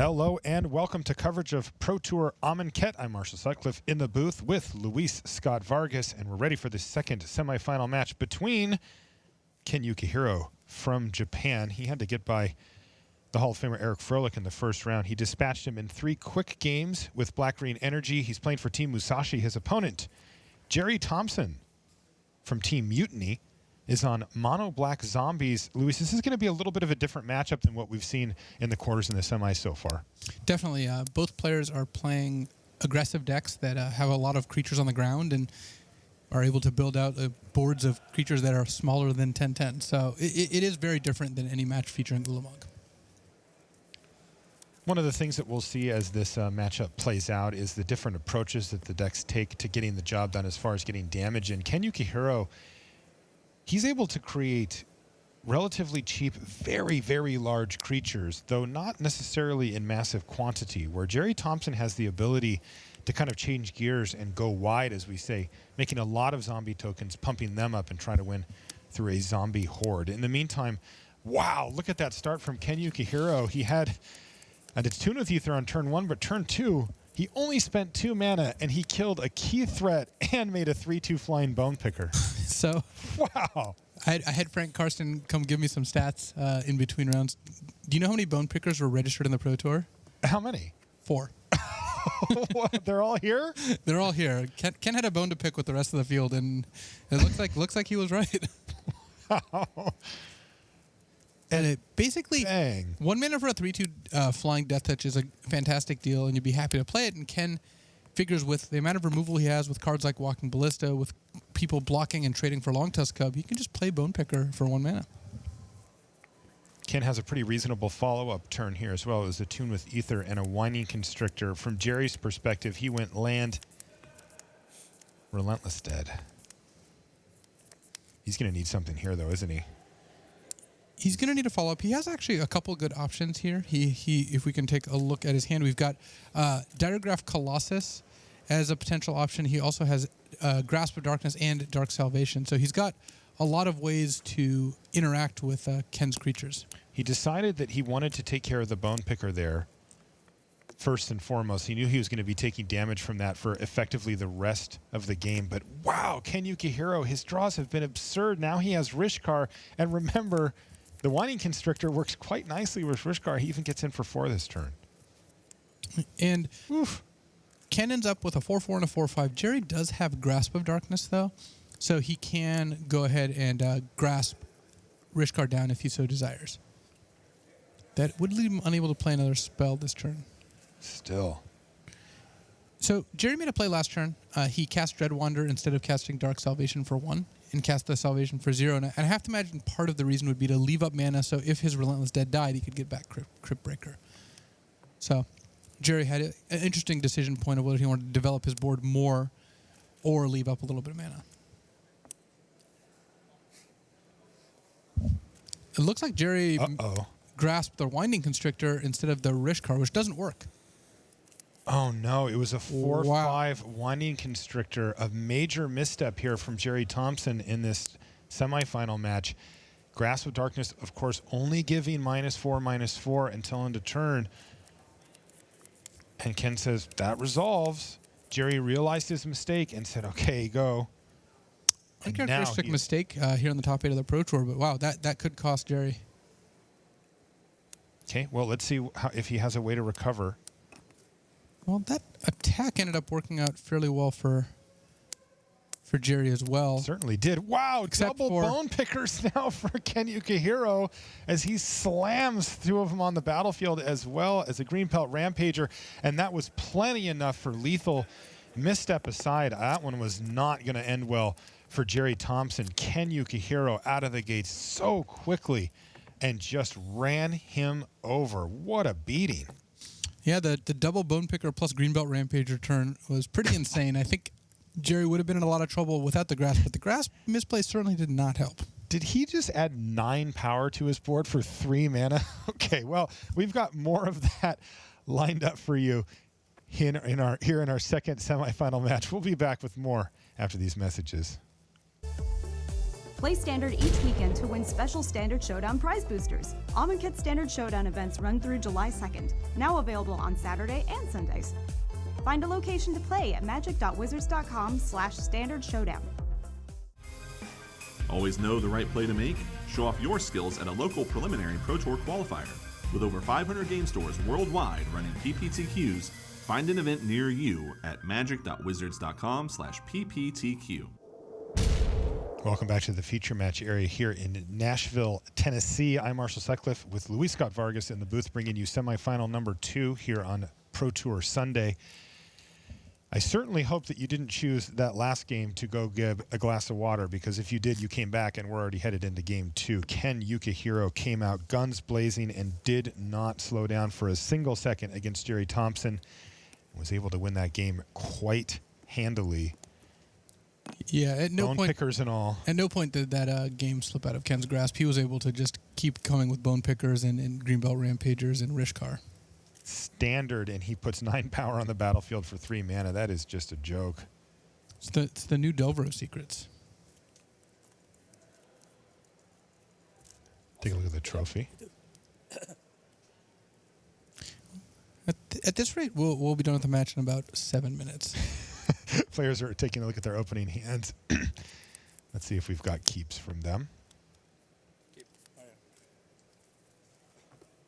Hello and welcome to coverage of Pro Tour Amonkhet. I'm Marshall Sutcliffe in the booth with Luis Scott Vargas, and we're ready for the second semifinal match between Ken Yukuhiro from Japan. He had to get by the Hall of Famer Eric Froelich in the first round. He dispatched him in 3 quick games with black-green energy. He's playing for Team Musashi. His opponent, Gerry Thompson from Team Mutiny, is on mono black zombies. Luis, this is going to be a little bit of a different matchup than what we've seen in the quarters and the semis so far. Definitely. Both players are playing aggressive decks that have a lot of creatures on the ground and are able to build out boards of creatures that are smaller than 10/10. So it is very different than any match featuring Ulamog. One of the things that we'll see as this matchup plays out is the different approaches that the decks take to getting the job done as far as getting damage in. Ken Yukuhiro, he's able to create relatively cheap, very, very large creatures, though not necessarily in massive quantity, where Gerry Thompson has the ability to kind of change gears and go wide, as we say, making a lot of zombie tokens, pumping them up and trying to win through a zombie horde. In the meantime, wow, look at that start from Ken Yukuhiro. He had a Tune with Ether on turn 1, but turn 2, he only spent 2 mana, and he killed a key threat and made a 3/2 flying bone picker. So, wow. I had Frank Karsten come give me some stats in between rounds. Do you know how many bone pickers were registered in the Pro Tour? How many? 4. What, they're all here? They're all here. Ken had a bone to pick with the rest of the field, and it looks like he was right. Wow. And it basically, Dang. 1 mana for a 3/2 flying death touch is a fantastic deal, and you'd be happy to play it. And Ken figures with the amount of removal he has with cards like Walking Ballista, with people blocking and trading for Long Tusk Cub, he can just play Bone Picker for 1 mana. Ken has a pretty reasonable follow-up turn here as well. It was a Tune with Ether and a Winding Constrictor. From Jerry's perspective, he went land Relentless Dead. He's going to need something here, though, isn't he? He's going to need a follow-up. He has actually a couple good options here. If we can take a look at his hand, we've got Diregraph Colossus as a potential option. He also has Grasp of Darkness and Dark Salvation. So he's got a lot of ways to interact with Ken's creatures. He decided that he wanted to take care of the Bone Picker there first and foremost. He knew he was going to be taking damage from that for effectively the rest of the game. But wow, Ken Yukuhiro, his draws have been absurd. Now he has Rishkar, and remember, the Winding Constrictor works quite nicely with Rishkar. He even gets in for 4 this turn. And Ken ends up with a 4/4 and a 4/5. Gerry does have Grasp of Darkness, though, so he can go ahead and grasp Rishkar down if he so desires. That would leave him unable to play another spell this turn. Still. So Gerry made a play last turn. He cast Dreadwander instead of casting Dark Salvation for 1 and cast the Salvation for 0. And I have to imagine part of the reason would be to leave up mana so if his Relentless Dead died, he could get back Crypt Breaker. So Gerry had an interesting decision point of whether he wanted to develop his board more or leave up a little bit of mana. It looks like Gerry grasped the Winding Constrictor instead of the Rishkar, which doesn't work. Oh, no. It was a 4/5 Winding Constrictor. A major misstep here from Gerry Thompson in this semifinal match. Grasp of Darkness, of course, only giving -4/-4 until end of turn. And Ken says, that resolves. Gerry realized his mistake and said, okay, go. Uncharacteristic mistake here on the top 8 of the Pro Tour, but wow, that could cost Gerry. Okay, well, let's see if he has a way to recover. Well, that attack ended up working out fairly well for Gerry as well. Certainly did. Wow, Except double for bone pickers now for Ken Yukuhiro as he slams 2 of them on the battlefield as well as a Green Pelt Rampager, and that was plenty enough for lethal. Misstep aside, that one was not going to end well for Gerry Thompson. Ken Yukuhiro out of the gates so quickly and just ran him over. What a beating. Yeah, the double Bone Picker plus Greenbelt Rampager turn was pretty insane. I think Gerry would have been in a lot of trouble without the Grasp, but the Grasp misplay certainly did not help. Did he just add 9 power to his board for 3 mana? Okay, well, we've got more of that lined up for you here in our second semifinal match. We'll be back with more after these messages. Play Standard each weekend to win special Standard Showdown prize boosters. Amonkhet Standard Showdown events run through July 2nd, now available on Saturday and Sundays. Find a location to play at magic.wizards.com/Standard Showdown. Always know the right play to make? Show off your skills at a local preliminary Pro Tour qualifier. With over 500 game stores worldwide running PPTQs, find an event near you at magic.wizards.com/PPTQ. Welcome back to the feature match area here in Nashville, Tennessee. I'm Marshall Sutcliffe with Luis Scott Vargas in the booth, bringing you semifinal number 2 here on Pro Tour Sunday. I certainly hope that you didn't choose that last game to go get a glass of water, because if you did, you came back and we're already headed into game 2. Ken Yukuhiro came out guns blazing and did not slow down for a single second against Gerry Thompson. Was able to win that game quite handily. Yeah, at no bone point, pickers and all. At no point did that game slip out of Ken's grasp. He was able to just keep coming with bone pickers and Greenbelt Rampagers and Rishkar. Standard, and he puts 9 power on the battlefield for 3 mana. That is just a joke. It's the new Delvro secrets. Take a look at the trophy. At this rate, we'll be done with the match in about 7 minutes. Players are taking a look at their opening hands. Let's see if we've got keeps from them.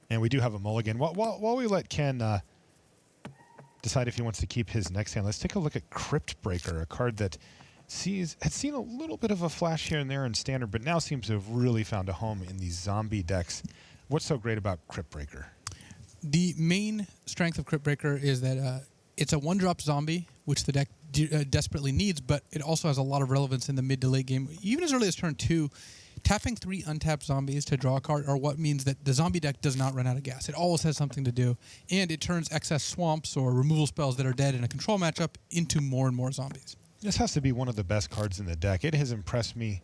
And we do have a mulligan. While we let Ken decide if he wants to keep his next hand, let's take a look at Crypt Breaker, a card that had seen a little bit of a flash here and there in Standard, but now seems to have really found a home in these zombie decks. What's so great about Crypt Breaker? The main strength of Crypt Breaker is that it's a 1-drop zombie, which the deck desperately needs, but it also has a lot of relevance in the mid to late game. Even as early as turn 2, tapping 3 untapped zombies to draw a card are what means that the zombie deck does not run out of gas. It always has something to do, and it turns excess swamps or removal spells that are dead in a control matchup into more and more zombies. This has to be one of the best cards in the deck. It has impressed me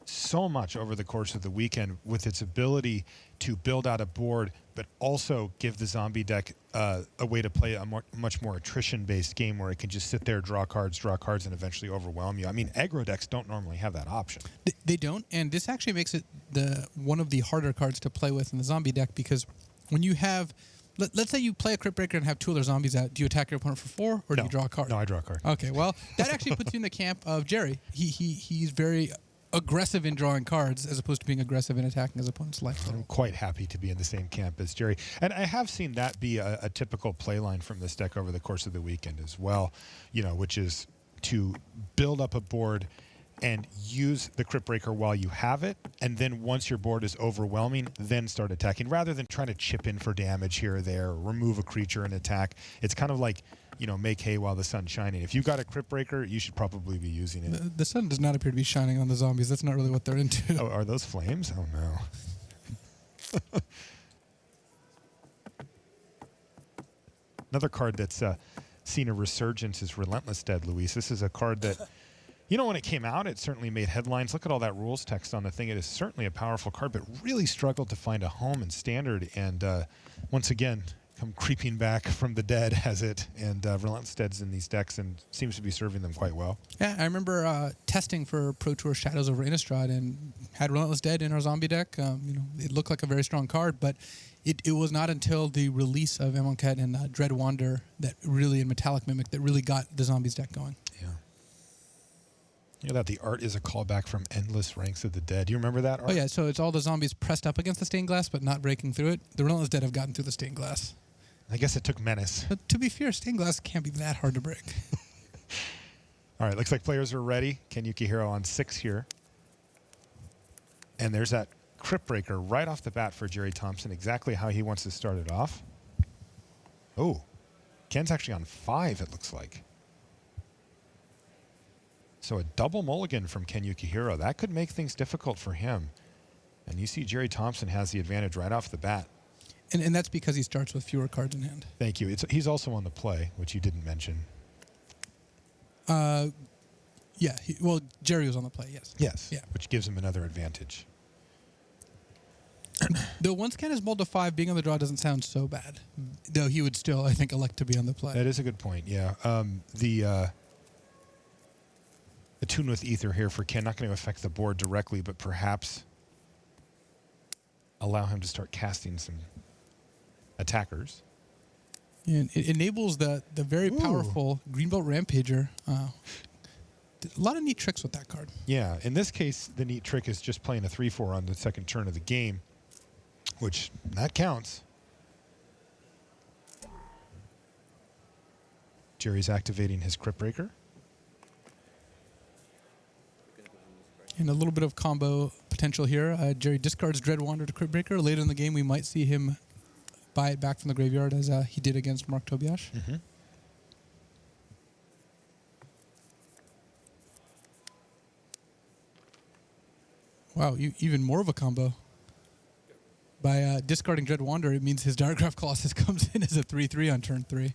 so much over the course of the weekend with its ability to build out a board, but also give the zombie deck a way to play a much more attrition-based game where it can just sit there, draw cards, and eventually overwhelm you. I mean, aggro decks don't normally have that option. They don't, and this actually makes it one of the harder cards to play with in the zombie deck, because when you have, let's say you play a Crypt Breaker and have 2 other zombies out, do you attack your opponent for 4, or do you draw a card? No, I draw a card. Okay, well, that actually puts you in the camp of Gerry. He's very aggressive in drawing cards as opposed to being aggressive in attacking his opponent's life. I'm quite happy to be in the same camp as Gerry. And I have seen that be a typical play line from this deck over the course of the weekend as well, which is to build up a board and use the Crypt Breaker while you have it, and then once your board is overwhelming, then start attacking, rather than trying to chip in for damage here or there, or remove a creature and attack. It's kind of like, make hay while the sun's shining. If you've got a Crypt Breaker, you should probably be using it. The sun does not appear to be shining on the zombies. That's not really what they're into. Oh, are those flames? Oh, no. Another card that's seen a resurgence is Relentless Dead, Luis. This is a card that, when it came out, it certainly made headlines. Look at all that rules text on the thing. It is certainly a powerful card, but really struggled to find a home in Standard. And once again, come creeping back from the dead, has it, and Relentless Dead's in these decks and seems to be serving them quite well. Yeah, I remember testing for Pro Tour Shadows over Innistrad and had Relentless Dead in our zombie deck. It looked like a very strong card, but it was not until the release of Amonkhet and Dread Wander and Metallic Mimic that really got the zombies deck going. Yeah. That the art is a callback from Endless Ranks of the Dead. Do you remember that art? Oh, yeah, so it's all the zombies pressed up against the stained glass but not breaking through it. The Relentless Dead have gotten through the stained glass. I guess it took Menace. But to be fair, stained glass can't be that hard to break. All right, looks like players are ready. Ken Yukuhiro on 6 here. And there's that Crypt Breaker right off the bat for Gerry Thompson, exactly how he wants to start it off. Oh, Ken's actually on 5, it looks like. So a double mulligan from Ken Yukuhiro. That could make things difficult for him. And you see Gerry Thompson has the advantage right off the bat. And that's because he starts with fewer cards in hand. Thank you. He's also on the play, which you didn't mention. Yeah. Gerry was on the play, yes. Yes, yeah. Which gives him another advantage. Though once Ken is mulled to 5, being on the draw doesn't sound so bad. Though he would still, I think, elect to be on the play. That is a good point, yeah. Attune with Ether here for Ken. Not going to affect the board directly, but perhaps allow him to start casting some attackers. And it enables the very powerful Greenbelt Rampager. A lot of neat tricks with that card. Yeah, in this case, the neat trick is just playing a 3-4 on the second turn of the game, which that counts. Gerry's activating his Crypt Breaker. And a little bit of combo potential here. Gerry discards Dreadwander to Crypt Breaker. Later in the game, we might see him buy it back from the graveyard as he did against Mark Tobiasz. Mm-hmm. Wow, even more of a combo. By discarding Dreadwander, it means his Diregraph Colossus comes in as a 3-3 on turn 3.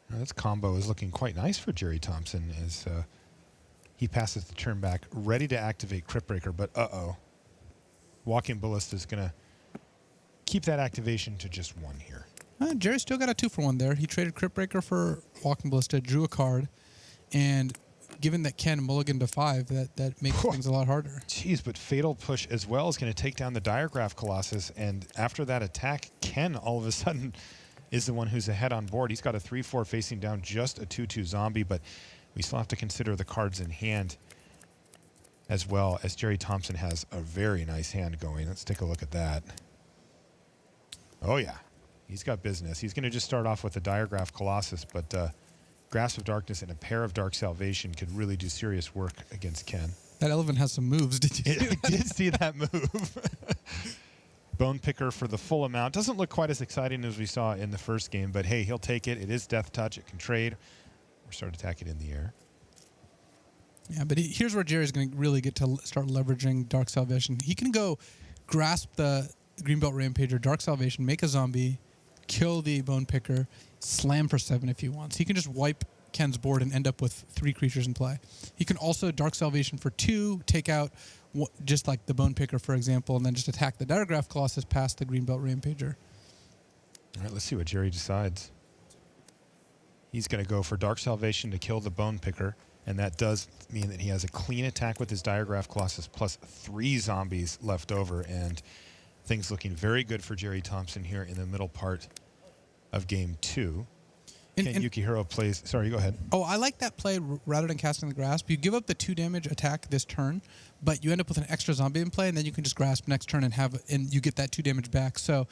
Now, this combo is looking quite nice for Gerry Thompson as he passes the turn back, ready to activate Crypt Breaker, but Walking Ballista is going to keep that activation to just 1 here. Gerry still got a 2-for-1 there. He traded Crypt Breaker for Walking Ballista, drew a card, and given that Ken mulliganed to 5, that makes things a lot harder. Jeez, but Fatal Push as well is going to take down the Diregraph Colossus, and after that attack, Ken all of a sudden is the one who's ahead on board. He's got a 3-4 facing down just a 2-2 zombie, but we still have to consider the cards in hand as well, as Gerry Thompson has a very nice hand going. Let's take a look at that. Oh, yeah. He's got business. He's going to just start off with a Diregraph Colossus, but Grasp of Darkness and a pair of Dark Salvation could really do serious work against Ken. That elephant has some moves, did you? I did see that move. Bone Picker for the full amount. Doesn't look quite as exciting as we saw in the first game, but hey, he'll take it. It is Death Touch. It can trade or start attacking in the air. Yeah, but here's where Gerry's going to really get to start leveraging Dark Salvation. He can go grasp the Greenbelt Rampager, Dark Salvation, make a zombie, kill the Bone Picker, slam for 7 if he wants. He can just wipe Ken's board and end up with 3 creatures in play. He can also Dark Salvation for 2, take out just like the Bone Picker, for example, and then just attack the Diregraph Colossus past the Greenbelt Rampager. All right, let's see what Gerry decides. He's going to go for Dark Salvation to kill the Bone Picker, and that does mean that he has a clean attack with his Diregraph Colossus plus 3 zombies left over, and things looking very good for Gerry Thompson here in the middle part of Game 2. And Yukuhiro plays... Sorry, go ahead. Oh, I like that play rather than casting the Grasp. You give up the 2 damage attack this turn, but you end up with an extra zombie in play, and then you can just Grasp next turn and you get that 2 damage back. So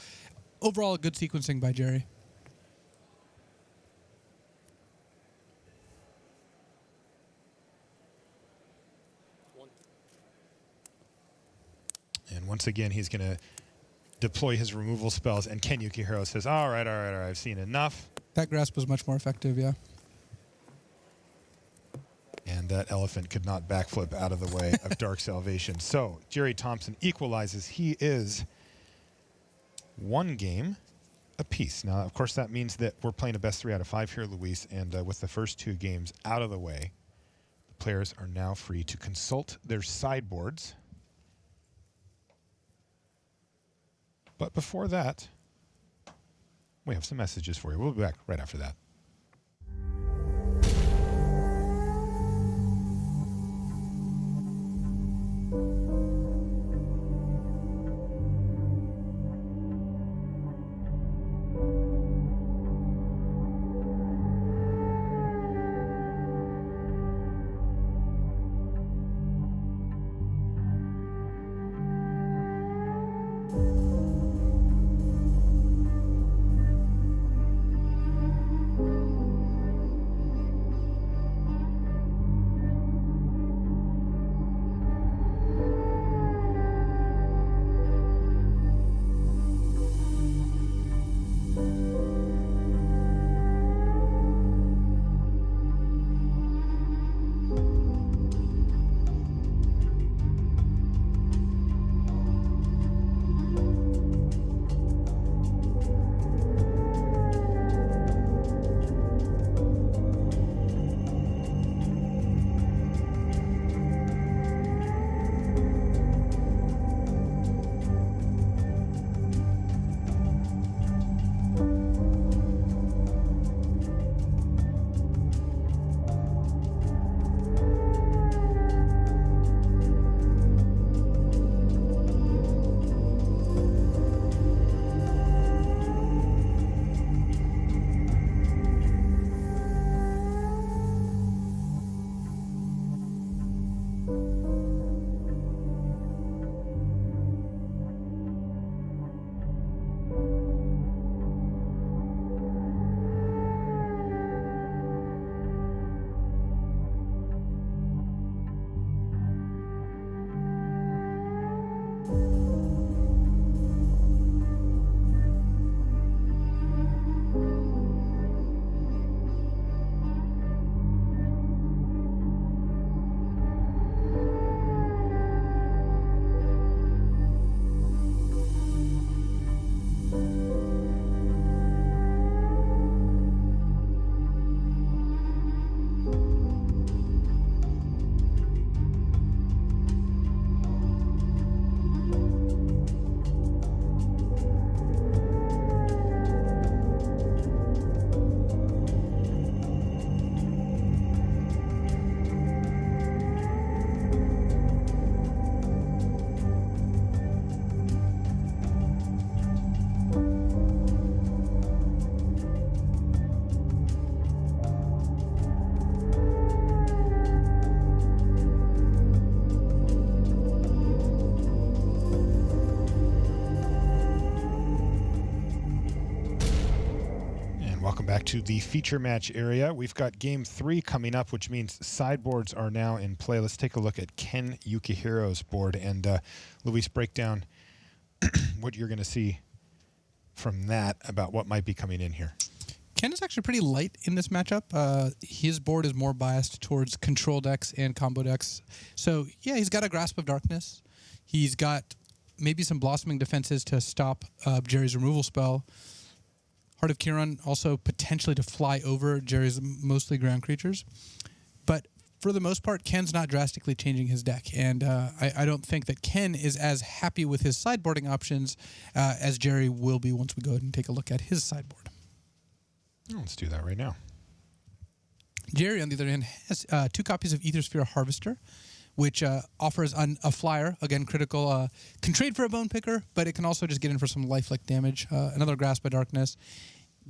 overall, good sequencing by Gerry. And once again, he's going to deploy his removal spells, and Ken Yukuhiro says, all right, I've seen enough. That Grasp was much more effective, yeah. And that elephant could not backflip out of the way of Dark Salvation. So Gerry Thompson equalizes. He is 1 game apiece. Now, of course, that means that we're playing a best 3 out of 5 here, Luis, and with the first 2 games out of the way, the players are now free to consult their sideboards. But before that, we have some messages for you. We'll be back right after that. to the feature match area. We've got game 3 coming up, which means sideboards are now in play. Let's take a look at Ken Yukuhiro's board, and Luis, break down what you're going to see from that about what might be coming in here. Ken is actually pretty light in this matchup. His board is more biased towards control decks and combo decks. So, yeah, he's got a Grasp of Darkness. He's got maybe some Blossoming Defenses to stop Gerry's removal spell. Heart of Kiran also potentially to fly over Gerry's mostly ground creatures. But for the most part, Ken's not drastically changing his deck. And I don't think that Ken is as happy with his sideboarding options as Gerry will be once we go ahead and take a look at his sideboard. Let's do that right now. Gerry, on the other hand, has 2 copies of Aethersphere Harvester, which offers a flyer, again, critical. Can trade for a Bone Picker, but it can also just get in for some lifelink damage. Another Grasp of Darkness.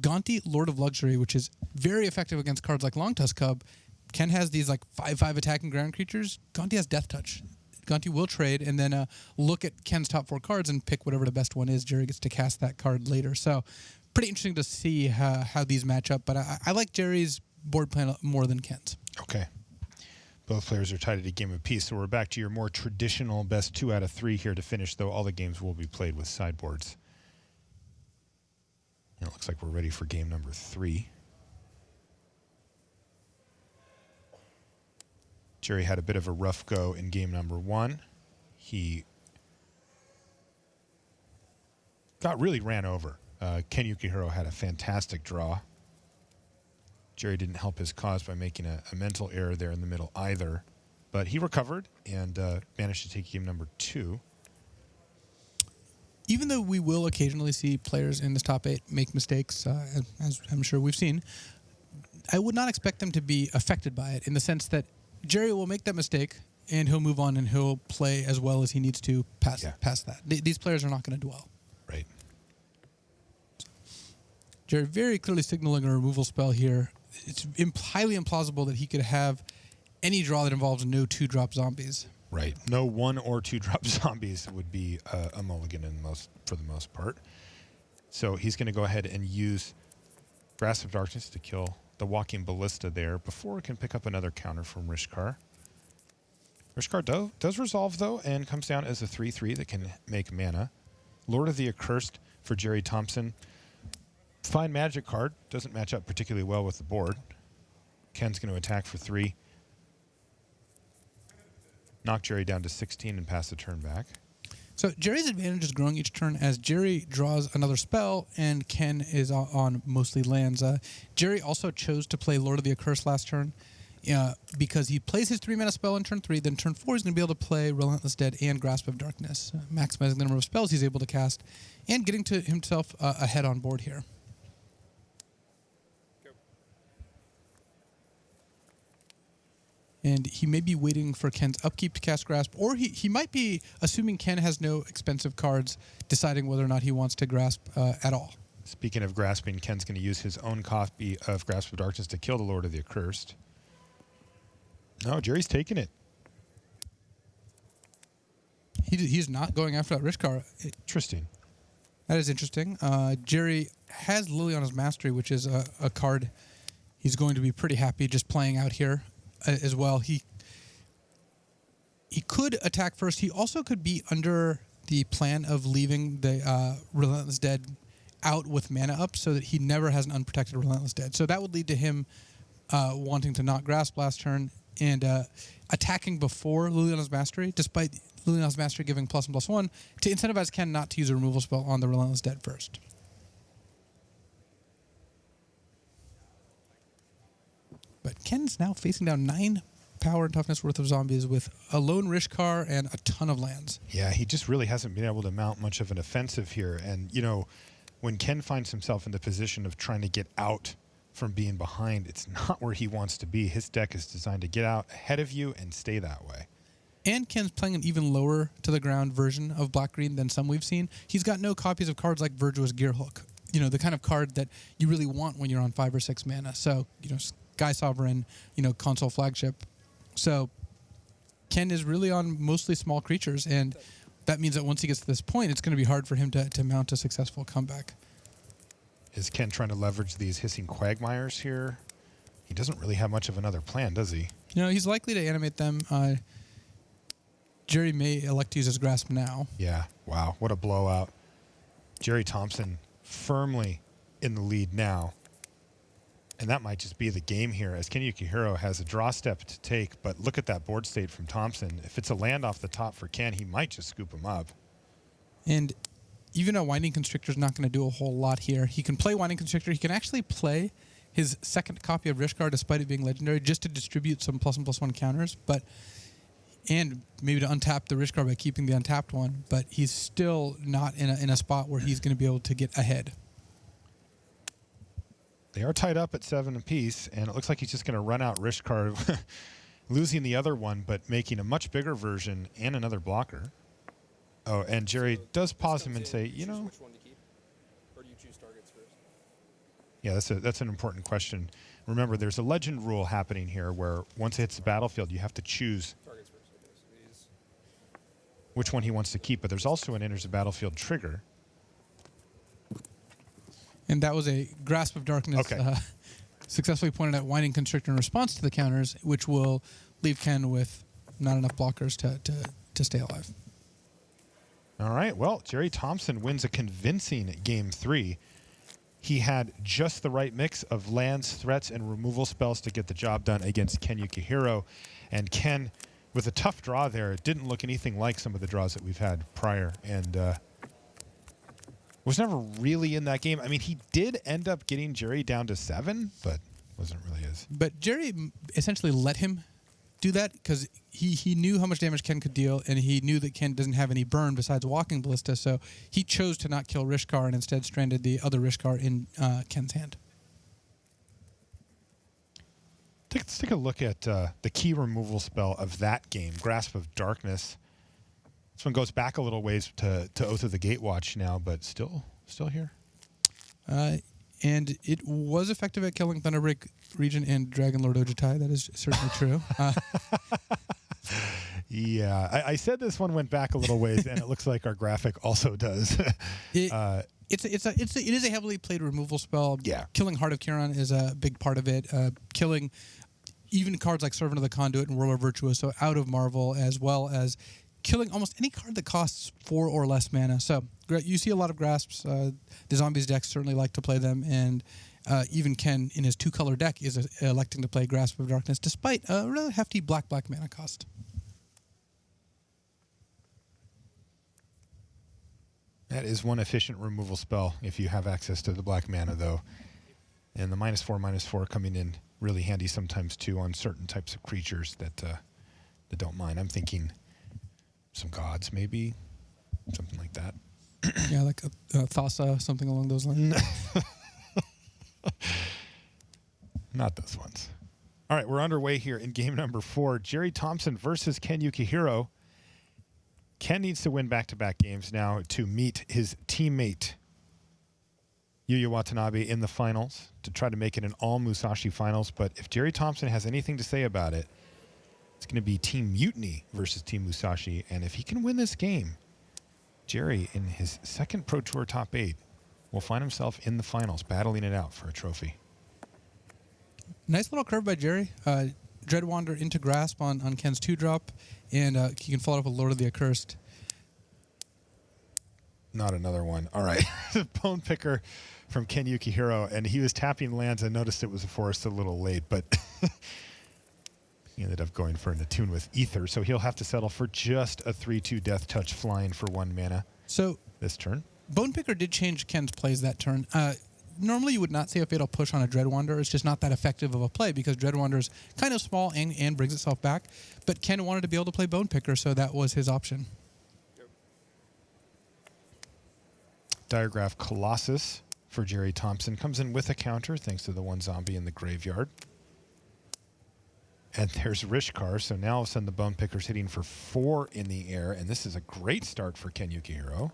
Gonti, Lord of Luxury, which is very effective against cards like Longtusk Cub. Ken has these like 5/5 attacking ground creatures. Gonti has Death Touch. Gonti will trade and then look at Ken's top 4 cards and pick whatever the best one is. Gerry gets to cast that card later. So pretty interesting to see how these match up. But I like Gerry's board plan more than Ken's. Okay. Both players are tied at a game apiece, so we're back to your more traditional best 2 out of 3 here to finish, though all the games will be played with sideboards. And it looks like we're ready for game number 3. Gerry had a bit of a rough go in game number 1. He really ran over. Ken Yukuhiro had a fantastic draw. Gerry didn't help his cause by making a mental error there in the middle either. But he recovered and managed to take game number 2. Even though we will occasionally see players in this top 8 make mistakes, as I'm sure we've seen, I would not expect them to be affected by it in the sense that Gerry will make that mistake and he'll move on and he'll play as well as he needs to past that. These players are not going to dwell. Right. Gerry very clearly signaling a removal spell here. It's highly implausible that he could have any draw that involves no 2-drop zombies. Right. No 1 or 2-drop zombies would be a mulligan for the most part. So he's going to go ahead and use Grasp of Darkness to kill the Walking Ballista there before it can pick up another counter from Rishkar. Rishkar does resolve, though, and comes down as a 3/3 that can make mana. Lord of the Accursed for Gerry Thompson. Fine magic card. Doesn't match up particularly well with the board. Ken's going to attack for 3. Knock Gerry down to 16 and pass the turn back. So Gerry's advantage is growing each turn as Gerry draws another spell and Ken is on mostly lands. Gerry also chose to play Lord of the Accursed last turn because he plays his 3-mana spell in turn 3. Then turn 4 he's going to be able to play Relentless Dead and Grasp of Darkness, maximizing the number of spells he's able to cast and getting to himself ahead on board here. And he may be waiting for Ken's upkeep to cast Grasp, or he might be assuming Ken has no expensive cards, deciding whether or not he wants to Grasp at all. Speaking of grasping, Ken's going to use his own copy of Grasp of Darkness to kill the Lord of the Accursed. No, Gerry's taking it. He's not going after that Rishkar. Interesting. That is interesting. Gerry has Liliana's Mastery, which is a card he's going to be pretty happy just playing out here as well. He could attack first. He also could be under the plan of leaving the Relentless Dead out with mana up so that he never has an unprotected Relentless Dead. So that would lead to him wanting to not Grasp last turn and attacking before Liliana's Mastery, despite Liliana's Mastery giving +1/+1, to incentivize Ken not to use a removal spell on the Relentless Dead first. But Ken's now facing down 9 power and toughness worth of zombies with a lone Rishkar and a ton of lands. Yeah, he just really hasn't been able to mount much of an offensive here. And, you know, when Ken finds himself in the position of trying to get out from being behind, it's not where he wants to be. His deck is designed to get out ahead of you and stay that way. And Ken's playing an even lower to the ground version of Black-Green than some we've seen. He's got no copies of cards like Virtuous Gearhook. You know, the kind of card that you really want when you're on 5 or 6 mana. So, you know, Sky Sovereign, you know, console flagship. So Ken is really on mostly small creatures, and that means that once he gets to this point, it's going to be hard for him to mount a successful comeback. Is Ken trying to leverage these hissing quagmires here? He doesn't really have much of another plan, does he? He's likely to animate them. Gerry may elect to use his grasp now. Yeah. Wow. What a blowout. Gerry Thompson firmly in the lead now. And that might just be the game here, as Ken Yukuhiro has a draw step to take. But look at that board state from Thompson. If it's a land off the top for Ken, he might just scoop him up. And even a Winding Constrictor is not going to do a whole lot here. He can play Winding Constrictor. He can actually play his second copy of Rishkar, despite it being legendary, just to distribute some +1/+1 counters. And maybe to untap the Rishkar by keeping the untapped one. But he's still not in a spot where he's going to be able to get ahead. They are tied up at 7 apiece, and it looks like he's just going to run out Rishkar, losing the other one, but making a much bigger version and another blocker. Oh, and Gerry does pause him and say, Which one to keep? Or do you choose targets first? Yeah, that's an important question. Remember, there's a legend rule happening here where once it hits the battlefield, you have to choose Targets first. Okay, so these. which one he wants to keep, but there's also an enters the battlefield trigger. And that was a Grasp of Darkness, Okay. Successfully pointed at Winding Constrictor in response to the counters, which will leave Ken with not enough blockers to stay alive. All right, well, Gerry Thompson wins a convincing game 3. He had just the right mix of lands, threats, and removal spells to get the job done against Ken Yukuhiro. And Ken, with a tough draw there, it didn't look anything like some of the draws that we've had prior. And was never really in that game. I mean, he did end up getting Gerry down to 7, but wasn't really his. But Gerry essentially let him do that because he knew how much damage Ken could deal, and he knew that Ken doesn't have any burn besides Walking Ballista, so he chose to not kill Rishkar and instead stranded the other Rishkar in Ken's hand. Let's take a look at the key removal spell of that game, Grasp of Darkness. This one goes back a little ways to Oath of the Gatewatch now, but still here. And it was effective at killing Thunderbreak Region and Dragon Lord Ojutai. That is certainly true. Yeah, I said this one went back a little ways, and it looks like our graphic also does. It is a heavily played removal spell. Yeah. Killing Heart of Kiran is a big part of it. Killing even cards like Servant of the Conduit and Whirler Virtuoso out of Marvel, as well as killing almost any card that costs 4 or less mana. So you see a lot of grasps. The Zombies decks certainly like to play them, and even Ken in his 2-color deck is electing to play Grasp of Darkness despite a really hefty black mana cost. That is one efficient removal spell if you have access to the black mana, though. And the -4/-4 coming in really handy sometimes, too, on certain types of creatures that don't mind. I'm thinking some gods, maybe. Something like that. Yeah, like a Thassa, something along those lines. Not those ones. All right, we're underway here in game number 4. Gerry Thompson versus Ken Yukuhiro. Ken needs to win back-to-back games now to meet his teammate Yuya Watanabe in the finals to try to make it an all-Musashi finals. But if Gerry Thompson has anything to say about it, it's going to be Team Mutiny versus Team Musashi. And if he can win this game, Gerry, in his second Pro Tour top 8, will find himself in the finals, battling it out for a trophy. Nice little curve by Gerry. Dreadwander into Grasp on Ken's 2-drop, and he can follow up with Lord of the Accursed. Not another one. All right. Bone Picker from Ken Yukuhiro, and he was tapping lands. I noticed it was a forest a little late, but he ended up going for an attune with Ether, so he'll have to settle for just a 3/2 Death Touch flying for 1 mana So this turn. Bone Picker did change Ken's plays that turn. Normally you would not say a Fatal Push on a Dreadwander. It's just not that effective of a play because Dreadwander is kind of small and brings itself back. But Ken wanted to be able to play Bone Picker, so that was his option. Diregraph Colossus for Gerry Thompson comes in with a counter thanks to the 1 zombie in the graveyard. And there's Rishkar, so now all of a sudden the Bone Picker's hitting for 4 in the air, and this is a great start for Ken Yukuhiro.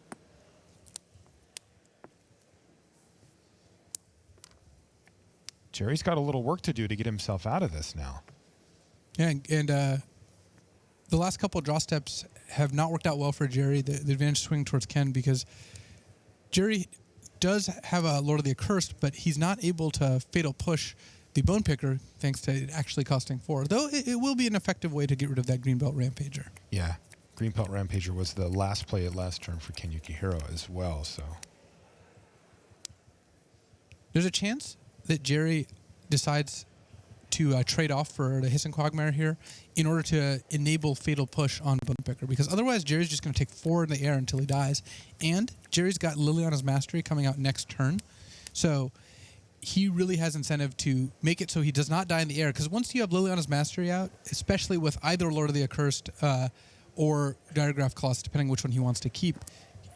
Gerry's got a little work to do to get himself out of this now. Yeah, and the last couple of draw steps have not worked out well for Gerry. The advantage swing towards Ken because Gerry does have a Lord of the Accursed, but he's not able to Fatal Push the Bone Picker thanks to it actually costing 4. Though it will be an effective way to get rid of that Greenbelt Rampager. Yeah. Greenbelt Rampager was the last play at last turn for Ken Yukuhiro as well, so. There's a chance that Gerry decides to trade off for the Hiss and Quagmire here in order to enable Fatal Push on Bone Picker, because otherwise Jerry's just going to take 4 in the air until he dies. And Jerry's got Liliana's Mastery coming out next turn, so he really has incentive to make it so he does not die in the air, because once you have Liliana's Mastery out, especially with either Lord of the Accursed or Diregraph Colossus, depending which one he wants to keep,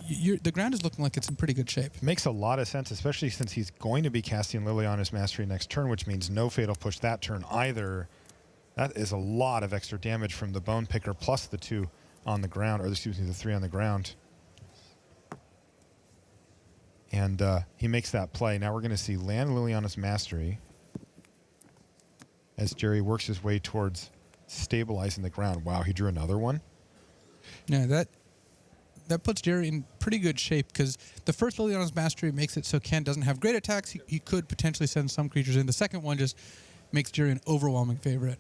the ground is looking like it's in pretty good shape. Makes a lot of sense, especially since he's going to be casting Liliana's Mastery next turn, which means no Fatal Push that turn either. That is a lot of extra damage from the Bone Picker plus the 2 on the ground, or excuse me, the 3 on the ground. And he makes that play. Now we're going to see land Liliana's Mastery as Gerry works his way towards stabilizing the ground. Wow, he drew another one. Yeah, that puts Gerry in pretty good shape, because the first Liliana's Mastery makes it so Ken doesn't have great attacks. He could potentially send some creatures in. The second one just makes Gerry an overwhelming favorite.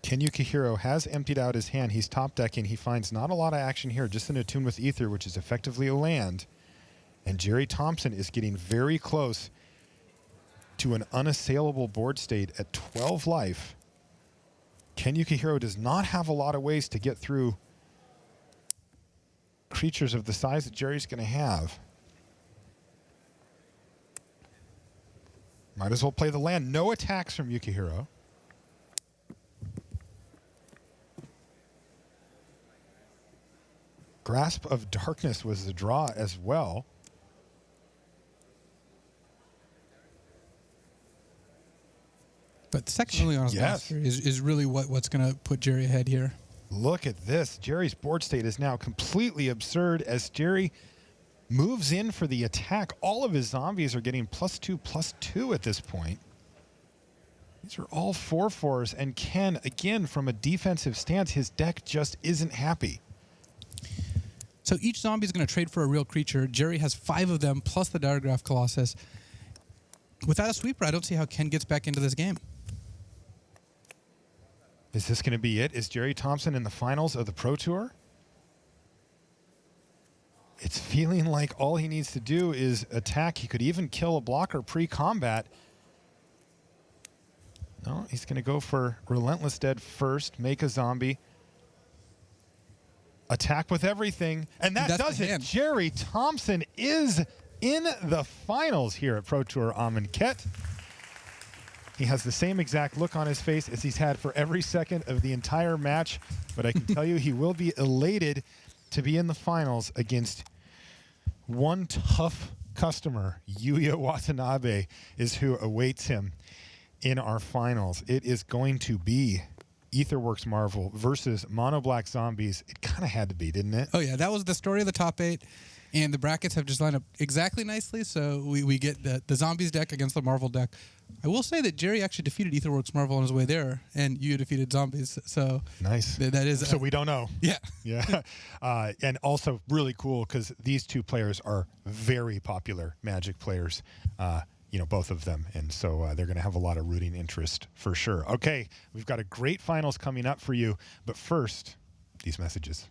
Ken Yukuhiro has emptied out his hand. He's top decking. He finds not a lot of action here, just an Attune with Ether, which is effectively a land. And Gerry Thompson is getting very close to an unassailable board state at 12 life. Ken Yukuhiro does not have a lot of ways to get through creatures of the size that Jerry's going to have. Might as well play the land. No attacks from Yukuhiro. Grasp of Darkness was the draw as well. But the second Liliana's Mastery is really what's going to put Gerry ahead here. Look at this. Jerry's board state is now completely absurd as Gerry moves in for the attack. All of his zombies are getting +2/+2 at this point. These are all 4/4s, and Ken, again, from a defensive stance, his deck just isn't happy. So each zombie is going to trade for a real creature. Gerry has 5 of them, plus the Diregraph Colossus. Without a sweeper, I don't see how Ken gets back into this game. Is this going to be it? Is Gerry Thompson in the finals of the Pro Tour? It's feeling like all he needs to do is attack. He could even kill a blocker pre-combat. No, he's going to go for Relentless Dead first, make a zombie. Attack with everything, and that does it. Gerry Thompson is in the finals here at Pro Tour Amonkhet. He has the same exact look on his face as he's had for every second of the entire match, but I can tell you he will be elated to be in the finals against one tough customer. Yuya Watanabe is who awaits him in our finals. It is going to be Aetherworks Marvel versus Mono Black Zombies. It kind of had to be, didn't it? Oh, yeah. That was the story of the top 8. And the brackets have just lined up exactly nicely. So we get the Zombies deck against the Marvel deck. I will say that Gerry actually defeated Aetherworks Marvel on his way there, and you defeated Zombies. So nice. That is. So we don't know. Yeah. Yeah. And also really cool because these two players are very popular Magic players. You know, both of them. And so they're going to have a lot of rooting interest for sure. Okay, we've got a great finals coming up for you. But first, these messages.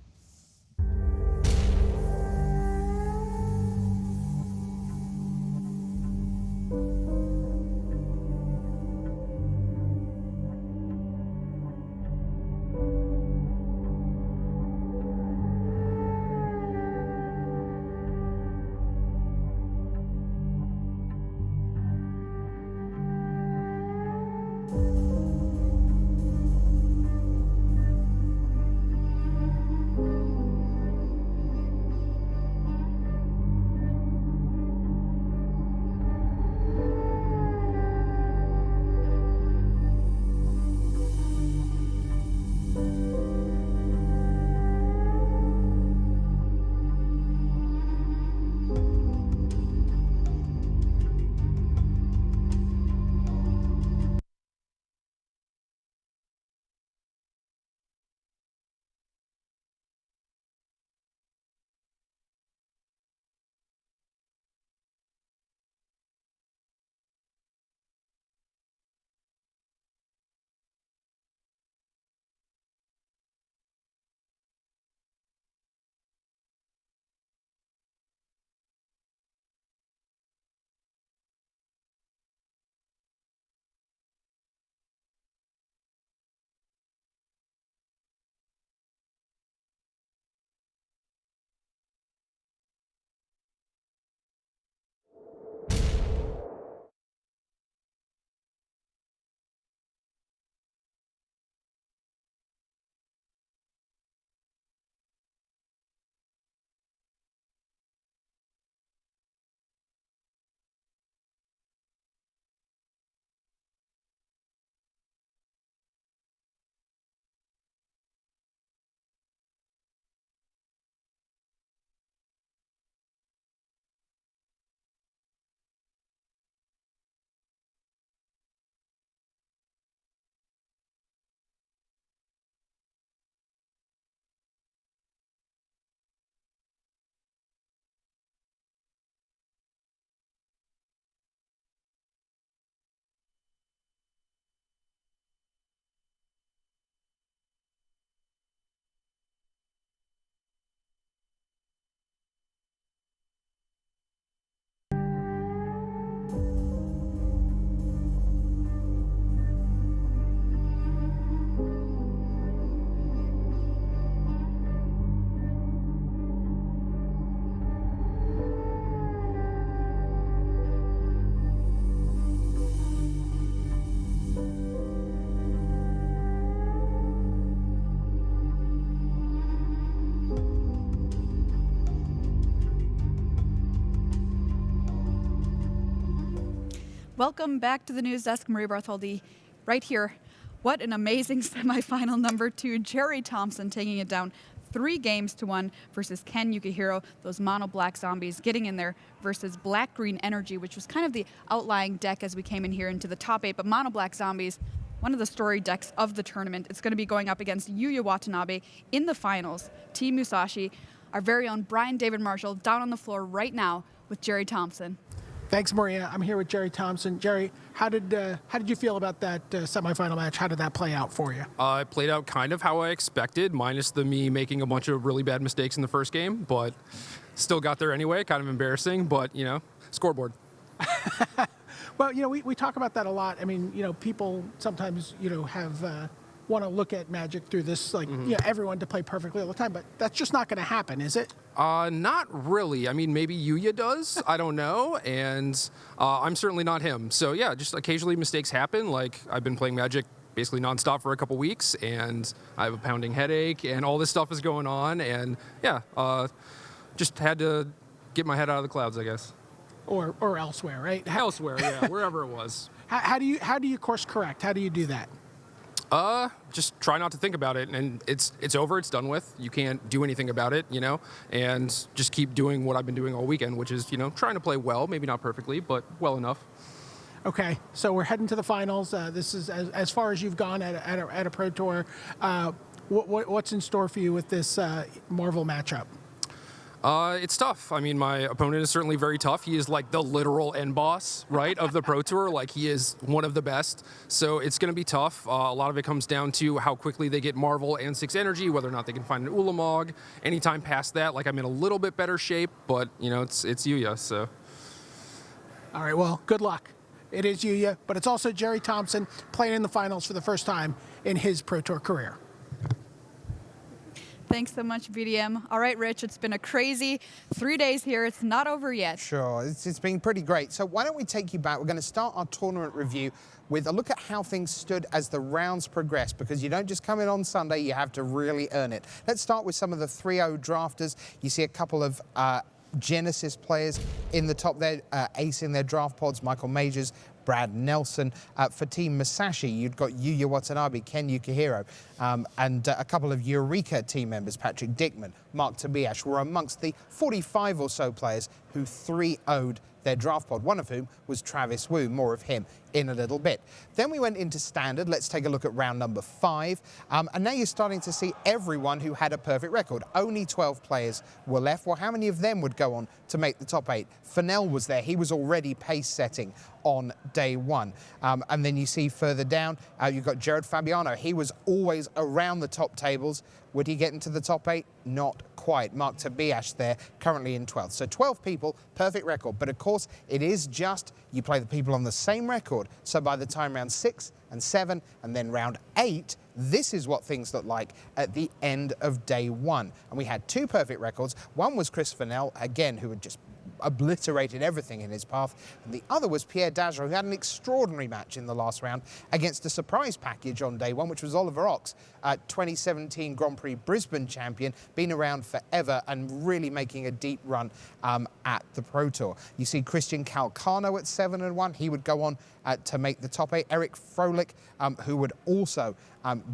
Welcome back to the news desk, Marie Bartholdi, right here. What an amazing semifinal number 2. Gerry Thompson taking it down 3-1 versus Ken Yukuhiro. Those mono black zombies getting in there versus black green energy, which was kind of the outlying deck as we came in here into the top 8. But mono black zombies, one of the story decks of the tournament. It's going to be going up against Yuya Watanabe in the finals. Team Musashi, our very own Brian David Marshall, down on the floor right now with Gerry Thompson. Thanks, Maria. I'm here with Gerry Thompson. Gerry, how did you feel about that semifinal match? How did that play out for you? It played out kind of how I expected, minus me making a bunch of really bad mistakes in the first game, but still got there anyway. Kind of embarrassing, but, scoreboard. Well, we talk about that a lot. I mean, people sometimes, have want to look at Magic through this, everyone to play perfectly all the time, but that's just not going to happen, is it? Not really. I mean, maybe Yuya does. I don't know. And I'm certainly not him. So, yeah, just occasionally mistakes happen. Like, I've been playing Magic basically nonstop for a couple weeks, and I have a pounding headache, and all this stuff is going on. And, yeah, just had to get my head out of the clouds, I guess. Or elsewhere, right? Elsewhere, yeah, wherever it was. How do you course correct? How do you do that? Just try not to think about it, and it's over, it's done with. You can't do anything about it, and just keep doing what I've been doing all weekend, which is, trying to play well, maybe not perfectly, but well enough. Okay, so we're heading to the finals. This is as far as you've gone at a Pro Tour. What's in store for you with this Marvel matchup? It's tough. I mean, my opponent is certainly very tough. He is like the literal end boss, right, of the Pro Tour. Like, he is one of the best. So it's going to be tough. A lot of it comes down to how quickly they get Marvel and 6 energy, whether or not they can find an Ulamog. Anytime past that, I'm in a little bit better shape, but, it's Yuya, so. All right, well, good luck. It is Yuya, but it's also Gerry Thompson playing in the finals for the first time in his Pro Tour career. Thanks so much, VDM. All right, Rich, it's been a crazy 3 days here. It's not over yet. Sure, it's been pretty great. So why don't we take you back? We're going to start our tournament review with a look at how things stood as the rounds progressed, because you don't just come in on Sunday, you have to really earn it. Let's start with some of the 3-0 drafters. You see a couple of Genesis players in the top there, acing their draft pods, Michael Majors, Brad Nelson. For Team Musashi, you've got Yuya Watanabe, Ken Yukuhiro, and a couple of Eureka team members, Patrick Dickman, Mark Tobias, were amongst the 45 or so players who 3-0'd their draft pod, one of whom was Travis Wu. More of him in a little bit. Then we went into standard. Let's take a look at round number 5. And now you're starting to see everyone who had a perfect record. Only 12 players were left. Well, how many of them would go on to make the top 8? Fennell was there. He was already pace setting on day 1. And then you see further down, you've got Jared Fabiano. He was always around the top tables. Would he get into the top 8? Not quite. Mark Tobias there, currently in 12th. So 12 people, perfect record. But of course, it is just, you play the people on the same record. So by the time round 6 and 7 and then round 8, this is what things look like at the end of day 1. And we had 2 perfect records. One was Chris Fennell, again, who had just obliterated everything in his path. And the other was Pierre Dageron, who had an extraordinary match in the last round against a surprise package on day 1, which was Oliver Ox, 2017 Grand Prix Brisbane champion, been around forever and really making a deep run at the Pro Tour. You see Christian Calcano at 7-1. He would go on to make the top 8. Eric Froelich, who would also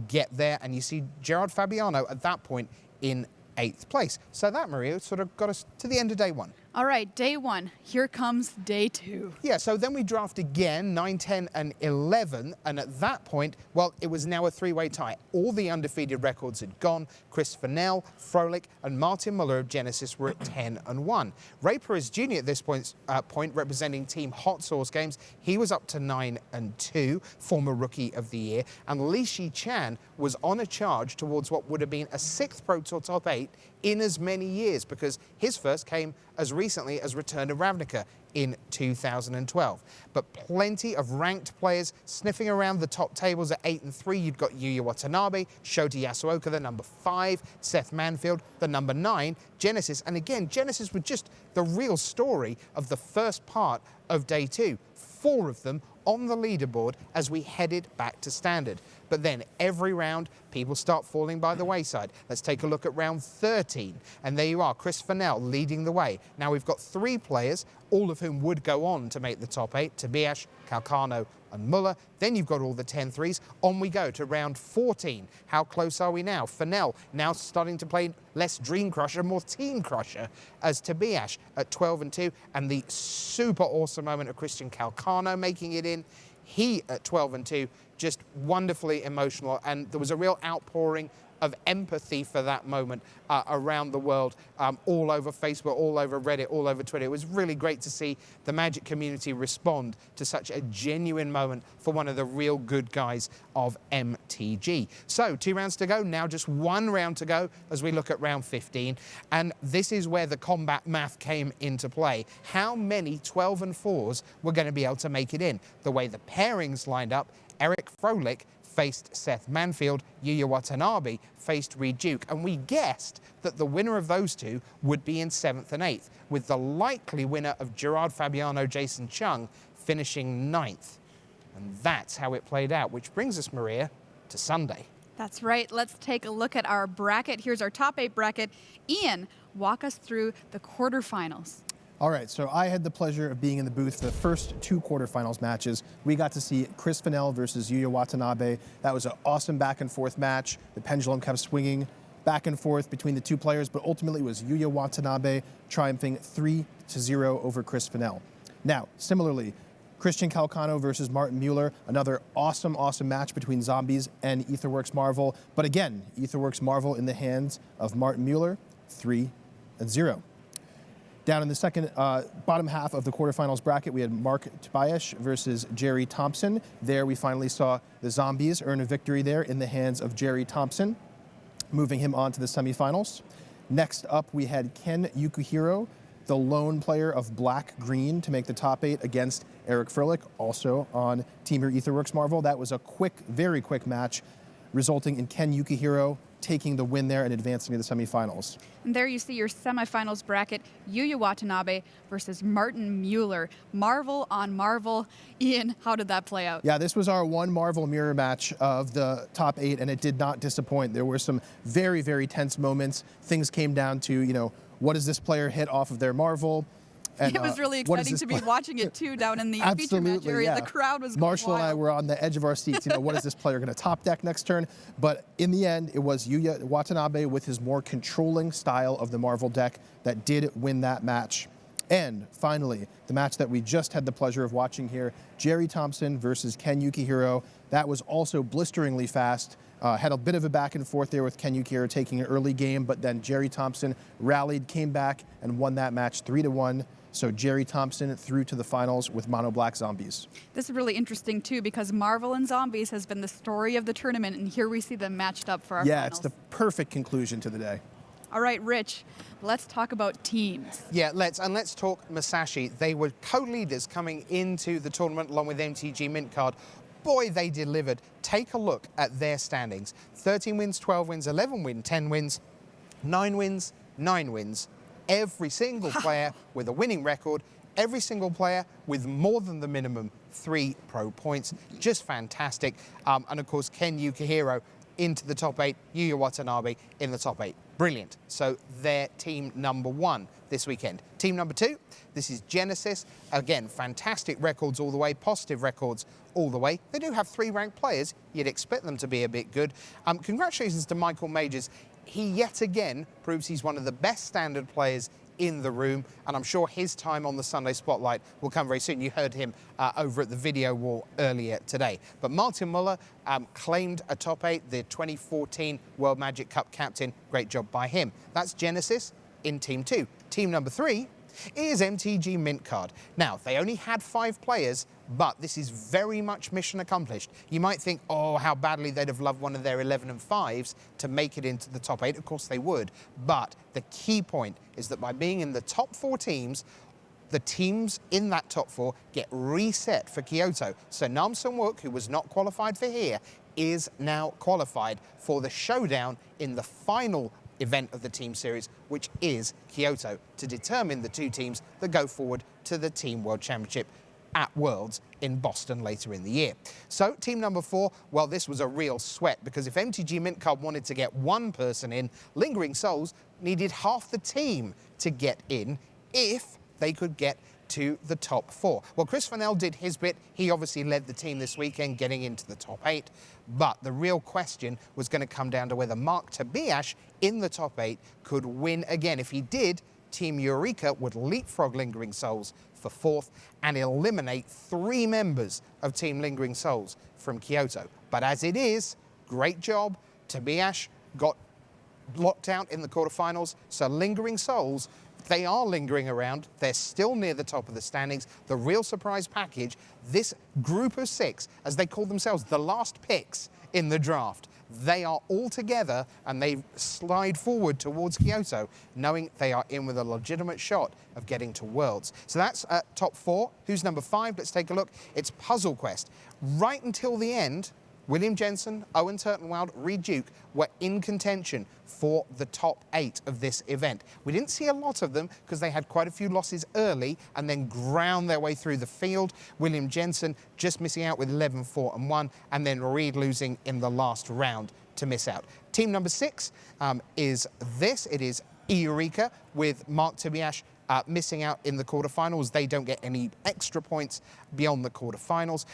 get there. And you see Gerard Fabiano at that point in 8th place. So that, Maria, sort of got us to the end of day 1. All right, day 1. Here comes day 2. Yeah, so then we draft again, 9, 10, and 11. And at that point, well, it was now a 3-way tie. All the undefeated records had gone. Chris Fennell, Froelich, and Martin Muller of Genesis were at 10-1. Ray Perez Jr. at this point, representing Team Hot Sauce Games, he was up to 9-2, former Rookie of the Year. And Li Shi Chan was on a charge towards what would have been a 6th Pro Tour top 8 in as many years, because his first came as recently as Return to Ravnica in 2012. But plenty of ranked players sniffing around the top tables at 8 and 3. You've got Yuya Watanabe, Shota Yasuoka, the number 5, Seth Manfield, the number 9, Genesis. And again, Genesis was just the real story of the first part of day 2. 4 of them on the leaderboard as we headed back to standard. But then every round, people start falling by the wayside. Let's take a look at round 13. And there you are, Chris Fennell leading the way. Now we've got 3 players, all of whom would go on to make the top 8, Tobias, Calcano and Muller. Then you've got all the 10-3s. On we go to round 14. How close are we now? Fennell now starting to play less Dream Crusher, more Team Crusher, as Tobias at 12-2. And the super awesome moment of Christian Calcano making it in. He at 12-2, just wonderfully emotional, and there was a real outpouring of empathy for that moment around the world, all over Facebook, all over Reddit, all over Twitter. It was really great to see the Magic community respond to such a genuine moment for one of the real good guys of MTG. So 2 rounds to go, now just 1 round to go as we look at round 15. And this is where the combat math came into play. How many 12 and 4s were going to be able to make it in? The way the pairings lined up, Eric Froelich faced Seth Manfield, Yuya Watanabe faced Reed Duke, and we guessed that the winner of those 2 would be in 7th and 8th, with the likely winner of Gerard Fabiano, Jason Chung finishing 9th. And that's how it played out, which brings us, Maria, to Sunday. That's right. Let's take a look at our bracket. Here's our top 8 bracket. Ian, walk us through the quarterfinals. All right, so I had the pleasure of being in the booth for the first 2 quarterfinals matches. We got to see Chris Fennell versus Yuya Watanabe. That was an awesome back and forth match. The pendulum kept swinging back and forth between the 2 players, but ultimately it was Yuya Watanabe triumphing 3-0 over Chris Fennell. Now, similarly, Christian Calcano versus Martin Mueller, another awesome match between Zombies and Aetherworks Marvel. But again, Aetherworks Marvel in the hands of Martin Mueller, 3-0. Down in the second, bottom half of the quarterfinals bracket, we had Mark Tobias versus Gerry Thompson. There we finally saw the Zombies earn a victory there in the hands of Gerry Thompson, moving him on to the semifinals. Next up, we had Ken Yukuhiro, the lone player of black-green, to make the top 8 against Eric Froelich, also on Team Aetherworks Marvel. That was a quick, very quick match, resulting in Ken Yukuhiro taking the win there and advancing to the semifinals. And there you see your semifinals bracket, Yuya Watanabe versus Martin Mueller. Marvel on Marvel. Ian, how did that play out? Yeah, this was our 1 Marvel mirror match of the top 8, and it did not disappoint. There were some very, very tense moments. Things came down to, you know, what does this player hit off of their Marvel? And, it was really exciting to be watching it too down in the feature match area. Yeah. The crowd was Marshall wild. and I were on the edge of our seats. You know, what is this player going to top deck next turn? But in the end, it was Yuya Watanabe with his more controlling style of the Marvel deck that did win that match. And finally, the match that we just had the pleasure of watching here, Gerry Thompson versus Ken Yukuhiro. That was also blisteringly fast. Had a bit of a back and forth there with Ken Yukuhiro taking an early game, but then Gerry Thompson rallied, came back, and won that match 3-1. So Gerry Thompson through to the finals with Mono Black Zombies. This is really interesting too because Marvel and Zombies has been the story of the tournament, and here we see them matched up for our finals. It's the perfect conclusion to the day. All right, Rich, let's talk about teams. Yeah, let's talk Musashi. They were co-leaders coming into the tournament along with MTG Mint Card. Boy, they delivered. Take a look at their standings. 13 wins, 12 wins, 11 wins, 10 wins, 9 wins, 9 wins. Every single player with a winning record, every single player with more than the minimum 3 pro points. Just fantastic. And of course, Ken Yukuhiro into the top 8, Yuya Watanabe in the top 8. Brilliant. So they're team number 1 this weekend. Team number 2, this is Genesis. Again, fantastic records all the way, positive records all the way. They do have 3 ranked players. You'd expect them to be a bit good. Congratulations to Michael Majors. He yet again proves he's one of the best standard players in the room, and I'm sure his time on the Sunday Spotlight will come very soon. You heard him over at the video wall earlier today. But Martin Muller claimed a top 8, the 2014 World Magic Cup captain. Great job by him. That's Genesis in Team 2. Team number 3 is MTG Mint Card. Now, they only had 5 players, but this is very much mission accomplished. You might think, oh, how badly they'd have loved one of their 11 and 5s to make it into the top 8. Of course they would. But the key point is that by being in the top 4 teams, the teams in that top 4 get reset for Kyoto. So Nam Sung-wook, who was not qualified for here, is now qualified for the showdown in the final event of the team series, which is Kyoto, to determine the 2 teams that go forward to the Team World Championship. at Worlds in Boston later in the year. So team number 4, well, this was a real sweat because if MTG Mint Card wanted to get one person in, Lingering Souls needed half the team to get in if they could get to the top 4. Well, Chris Fennell did his bit. He obviously led the team this weekend, getting into the top 8. But the real question was going to come down to whether Mark Tobiasz in the top 8 could win again. If he did, Team Eureka would leapfrog Lingering Souls for 4th and eliminate 3 members of Team Lingering Souls from Kyoto. But as it is, great job. Tobiasz got locked out in the quarterfinals, so Lingering Souls, they are lingering around. They're still near the top of the standings. The real surprise package, this group of 6, as they call themselves, the last picks in the draft, they are all together and they slide forward towards Kyoto, knowing they are in with a legitimate shot of getting to Worlds. So that's top 4. Who's number 5? Let's take a look. It's Puzzle Quest. Right until the end, William Jensen, Owen Turtenwald, Reed Duke were in contention for the top 8 of this event. We didn't see a lot of them because they had quite a few losses early and then ground their way through the field. William Jensen just missing out with 11-4-1, and then Reed losing in the last round to miss out. Team number 6 is this. It is Eureka with Mark Tobiasz missing out in the quarterfinals. They don't get any extra points beyond the quarterfinals,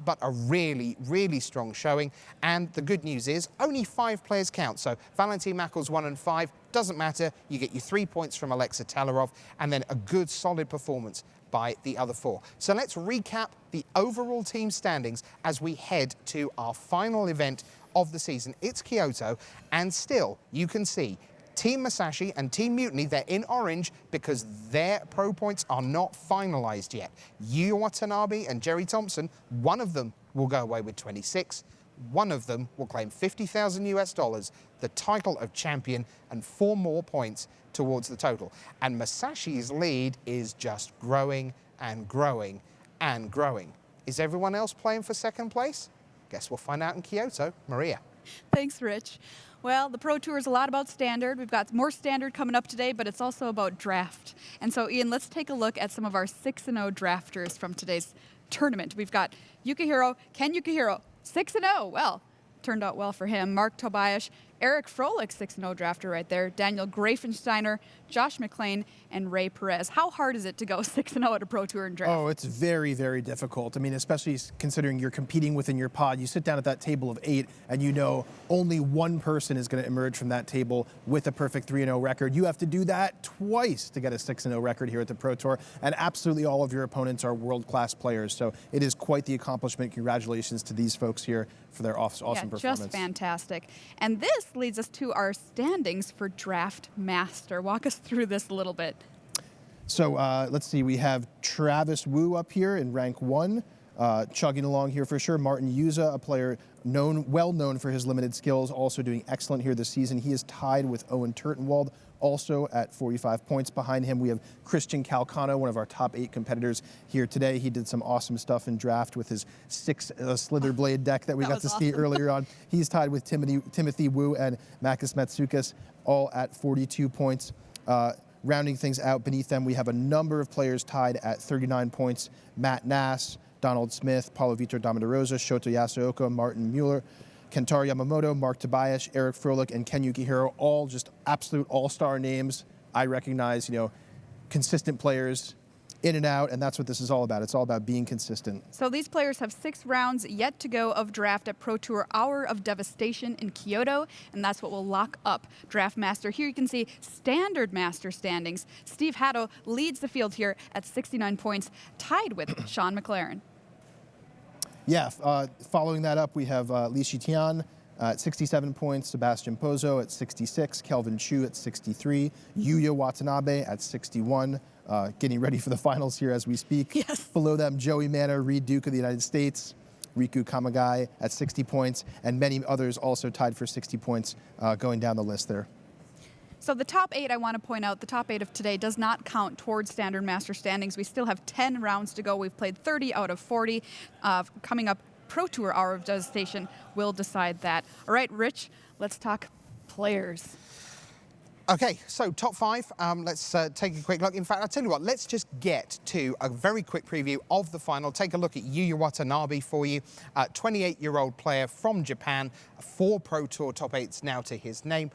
but a really, really strong showing. And the good news is only 5 players count. So Valentin Mackles 1 and 5, doesn't matter. You get your 3 points from Alexa Talarov, and then a good solid performance by the other 4. So let's recap the overall team standings as we head to our final event of the season. It's Kyoto, and still you can see Team Musashi and Team Mutiny, they're in orange because their pro points are not finalized yet. Yuya Watanabe and Gerry Thompson, one of them will go away with 26. One of them will claim $50,000, the title of champion, and 4 more points towards the total. And Musashi's lead is just growing and growing and growing. Is everyone else playing for second place? Guess we'll find out in Kyoto. Maria. Thanks, Rich. Well, the Pro Tour is a lot about standard. We've got more standard coming up today, but it's also about draft. And so, Ian, let's take a look at some of our 6-0 drafters from today's tournament. We've got Yukuhiro, Ken Yukuhiro, 6-0. Well, turned out well for him. Mark Tobiasz, Eric Froelich, 6-0 drafter right there. Daniel Grafensteiner, Josh McClain, and Ray Perez. How hard is it to go 6-0 at a Pro Tour and draft? Oh, it's very, very difficult. I mean, especially considering you're competing within your pod. You sit down at that table of 8 and you know only one person is going to emerge from that table with a perfect 3-0 record. You have to do that twice to get a 6-0 record here at the Pro Tour. And absolutely all of your opponents are world-class players. So it is quite the accomplishment. Congratulations to these folks here for their awesome performance. Just fantastic. And this leads us to our standings for Draft Master. Walk us through this a little bit. So let's see, we have Travis Wu up here in rank 1, chugging along here for sure. Martin Yuza, a player well known for his limited skills, also doing excellent here this season. He is tied with Owen Turtenwald, also at 45 points. Behind him, we have Christian Calcano, one of our top 8 competitors here today. He did some awesome stuff in draft with his 6 Slither Blade deck that we got to see earlier on. He's tied with Timothy Wu and Makis Matsoukas, all at 42 points. Rounding things out beneath them, we have a number of players tied at 39 points. Matt Nass, Donald Smith, Paulo Vitor Damaderosa, Shota Yasuoka, Martin Mueller, Kentaro Yamamoto, Mark Tobiasz, Eric Froelich, and Ken Yukuhiro, all just absolute all-star names. I recognize, consistent players in and out, and that's what this is all about. It's all about being consistent. So these players have 6 rounds yet to go of draft at Pro Tour Hour of Devastation in Kyoto, and that's what will lock up Draft Master. Here you can see Standard Master standings. Steve Haddo leads the field here at 69 points, tied with Sean McLaren. Yeah, following that up, we have Li Shitian at 67 points, Sebastian Pozo at 66, Kelvin Chu at 63, Yuya Watanabe at 61, getting ready for the finals here as we speak. Yes. Below them, Joey Manor, Reed Duke of the United States, Riku Kamagai at 60 points, and many others also tied for 60 points going down the list there. So the top 8, I want to point out, the top 8 of today does not count towards Standard Master standings. We still have 10 rounds to go. We've played 30 out of 40. Coming up, Pro Tour Hour of Devastation will decide that. All right, Rich, let's talk players. Okay, so top 5, let's take a quick look. In fact, I'll tell you what, let's just get to a very quick preview of the final. Take a look at Yuya Watanabe for you, 28-year-old player from Japan, 4 Pro Tour top 8s now to his name,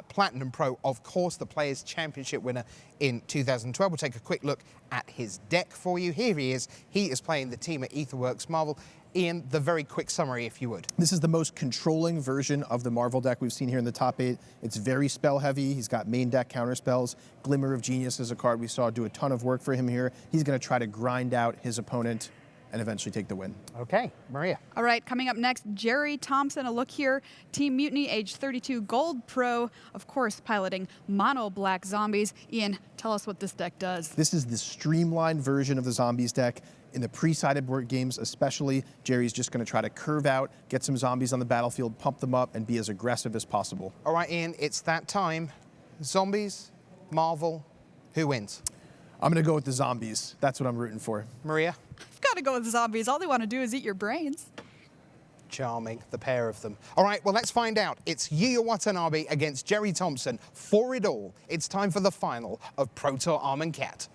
Platinum Pro, of course, the Players' Championship winner in 2012. We'll take a quick look at his deck for you. Here he is. He is playing the team at Aetherworks Marvel. Ian, the very quick summary, if you would. This is the most controlling version of the Marvel deck we've seen here in the top 8. It's very spell heavy. He's got main deck counter spells. Glimmer of Genius is a card we saw do a ton of work for him here. He's going to try to grind out his opponent and eventually take the win. Okay, Maria. All right, coming up next, Gerry Thompson, a look here. Team Mutiny, age 32, Gold Pro, of course, piloting mono black zombies. Ian, tell us what this deck does. This is the streamlined version of the Zombies deck. In the pre-sided board games especially, Jerry's just going to try to curve out, get some zombies on the battlefield, pump them up, and be as aggressive as possible. All right, Ian, it's that time. Zombies, Marvel, who wins? I'm going to go with the Zombies. That's what I'm rooting for. Maria? I've got to go with zombies. All they want to do is eat your brains. Charming, the pair of them. All right, well, let's find out. It's Yuya Watanabe against Gerry Thompson for it all. It's time for the final of Pro Tour Amonkhet.